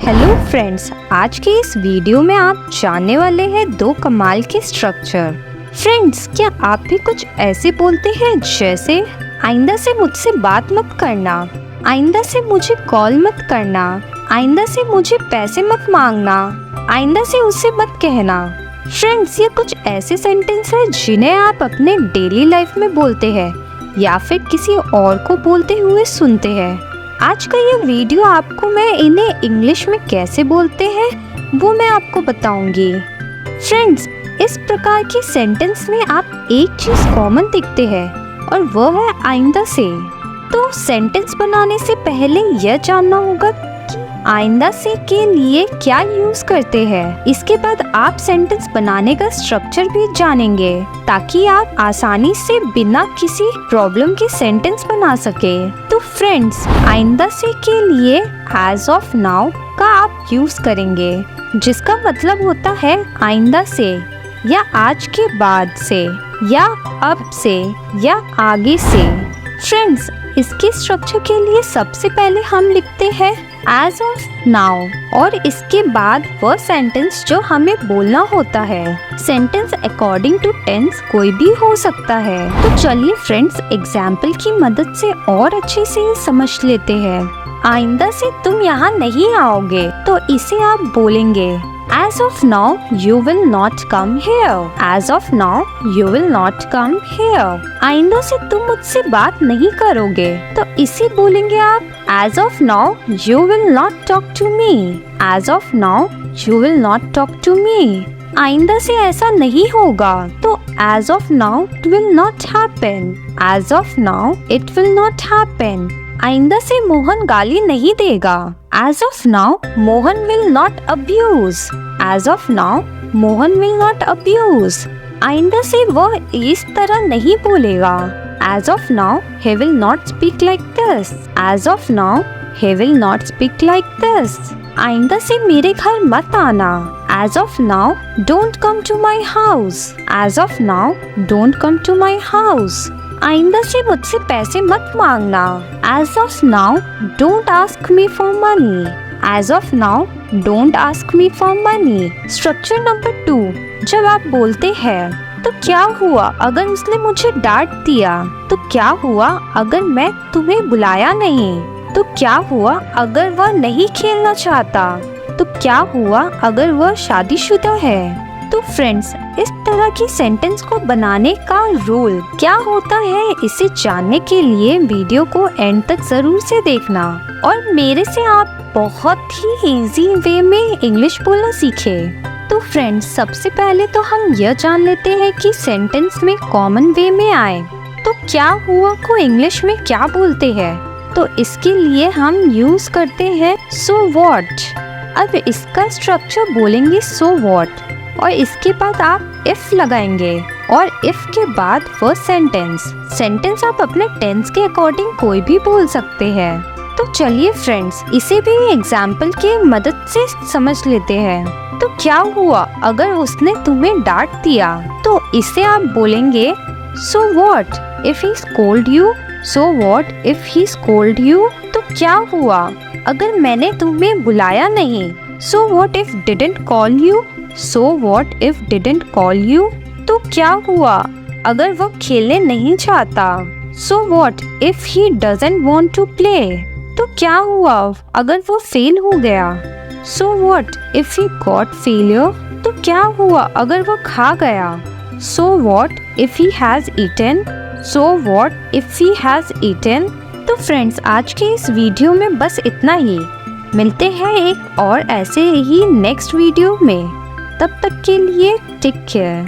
Hello friends, आज के इस वीडियो में आप जानने वाले हैं दो कमाल के स्ट्रक्चर। फ्रेंड्स, क्या आप भी कुछ ऐसे बोलते हैं जैसे आइंदा से मुझसे बात मत करना, आइंदा से मुझे कॉल मत करना, आइंदा से मुझे पैसे मत मांगना, आइंदा से उससे मत कहना। फ्रेंड्स, ये कुछ ऐसे सेंटेंस हैं जिन्हें आप अपने डेली लाइफ में बोलते हैं या फिर किसी और को बोलते हुए सुनते हैं। आज का ये वीडियो आपको मैं इन्हें इंग्लिश में कैसे बोलते हैं वो मैं आपको बताऊंगी। फ्रेंड्स, इस प्रकार के सेंटेंस में आप एक चीज कॉमन दिखते हैं और वो है आइंदा से। तो सेंटेंस बनाने से पहले यह जानना होगा कि आइंदा से के लिए क्या यूज करते हैं। इसके बाद आप सेंटेंस बनाने का स्ट्रक्चर भी जानेंगे ताकि आप आसानी से बिना किसी प्रॉब्लम के सेंटेंस बना सके। तो फ्रेंड्स, आइंदा से के लिए एज ऑफ नाउ का आप यूज करेंगे, जिसका मतलब होता है आइंदा से या आज के बाद से या अब से या आगे से। फ्रेंड्स, इसके स्ट्रक्चर के लिए सबसे पहले हम लिखते हैं एज ऑफ नाउ और इसके बाद वह सेंटेंस जो हमें बोलना होता है। सेंटेंस अकॉर्डिंग टू टेंस कोई भी हो सकता है। तो चलिए फ्रेंड्स, एग्जाम्पल की मदद से और अच्छे से समझ लेते हैं। आइंदा से तुम यहाँ नहीं आओगे, तो इसे आप बोलेंगे As of now, you will not come here. As of now, you will not come here. आइंदा से तुम मुझसे बात नहीं करोगे, तो इसे बोलेंगे आप As of now, you will not talk to me. As of now, you will not talk to me. आइंदा से ऐसा नहीं होगा, तो As of now, it will not happen. As of now, it will not happen. आइंदा से मोहन गाली नहीं देगा। As of now, Mohan will not abuse. As of now, Mohan will not abuse. आइंदा से वह इस तरह नहीं बोलेगा। As of now, he will not speak like this. As of now, he will not speak like this. आइंदा से मेरे घर मत आना। As of now, don't come to my house. As of now, don't come to my house. आइंदा से मुझसे पैसे मत मांगना। As of now, don't ask me for money. As of now, don't ask me for money. Structure number 2, जब आप बोलते हैं तो क्या हुआ अगर उसने मुझे डांट दिया, तो क्या हुआ अगर मैं तुम्हें बुलाया नहीं, तो क्या हुआ अगर वह नहीं खेलना चाहता, तो क्या हुआ अगर वह शादीशुदा है। तो फ्रेंड्स, इस तरह की सेंटेंस को बनाने का रूल क्या होता है, इसे जानने के लिए वीडियो को एंड तक जरूर से देखना और मेरे से आप बहुत ही इजी वे में इंग्लिश बोलना सीखे। तो फ्रेंड्स, सबसे पहले तो हम यह जान लेते हैं कि सेंटेंस में कॉमन वे में आए तो क्या हुआ को इंग्लिश में क्या बोलते हैं। तो इसके लिए हम यूज करते हैं सो व्हाट। अब इसका स्ट्रक्चर बोलेंगे सो व्हाट और इसके बाद आप इफ लगाएंगे और इफ के बाद वो सेंटेंस आप अपने टेंस के अकॉर्डिंग कोई भी बोल सकते हैं। तो चलिए फ्रेंड्स, इसे भी एग्जाम्पल के मदद से समझ लेते हैं। तो क्या हुआ अगर उसने तुम्हें डांट दिया, तो इसे आप बोलेंगे so what if he scold you. So what if he scold you. तो क्या हुआ अगर मैंने तुम्हें बुलाया नहीं। So what if didn't call you. So what if didn't call you? तो क्या हुआ अगर वो खेलने नहीं चाहता। So what if he doesn't want to play? तो क्या हुआ अगर वो फेल हो गया। So what if he got failure? तो क्या हुआ अगर वो खा गया। So what if he has eaten? So what if he has eaten? तो फ्रेंड्स, आज के इस वीडियो में बस इतना ही। मिलते हैं एक और ऐसे ही नेक्स्ट वीडियो में। तब तक के लिए टेक केयर।